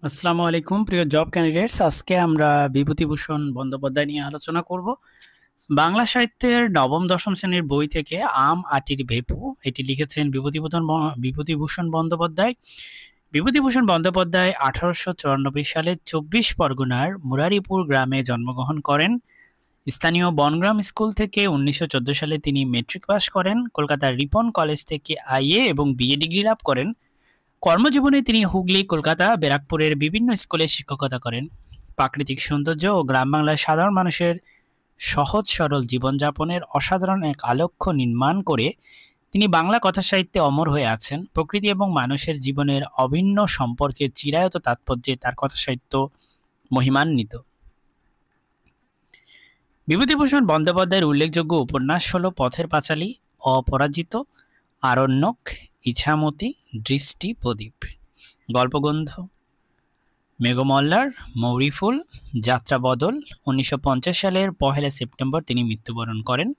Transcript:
আসসালামু আলাইকুম প্রিয় জব ক্যান্ডিডেটস। আজকে আমরা বিভূতিভূষণ বন্দ্যোপাধ্যায় নিয়ে আলোচনা করব। বাংলা সাহিত্যের নবম দশম শ্রেণীর বই থেকে আম আটির ভেপু, এটি লিখেছেন বিভূতিভূষণ বন্দ্যোপাধ্যায়। বিভূতিভূষণ বন্দ্যোপাধ্যায় 1894 সালে 24 পরগনার মুরারিপুর গ্রামে জন্মগ্রহণ করেন। স্থানীয় বনগ্রাম স্কুল থেকে 1914 সালে তিনি মেট্রিক পাস করেন। কলকাতার রিপন কলেজ থেকে আইএ এবং বিএ ডিগ্রি লাভ করেন। কর্মজীবনে তিনি হুগলি, কলকাতা, ব্যারাকপুরের বিভিন্ন স্কুলে শিক্ষকতা করেন। প্রাকৃতিক সৌন্দর্য ও গ্রাম বাংলার সাধারণ মানুষের সহজ সরল জীবনযাপনের অসাধারণ এক আলেখ্য নির্মাণ করে তিনি বাংলা কথা সাহিত্যে অমর হয়ে আছেন। প্রকৃতি এবং মানুষের জীবনের অভিন্ন সম্পর্কে চিরায়ত তাৎপর্যে তার কথা সাহিত্য মহিমান্বিত। বিভূতিভূষণ বন্দ্যোপাধ্যায়ের উল্লেখযোগ্য উপন্যাস হল পথের পাঁচালী, অপরাজিত, আরণ্যক, ইছামতি, দৃষ্টি, প্রদীপ। গল্পগ্রন্থ মেঘমল্লার মৌরিফুল, যাত্রা বদল। 1950 সালের 1 সেপ্টেম্বর তিনি মৃত্যুবরণ করেন।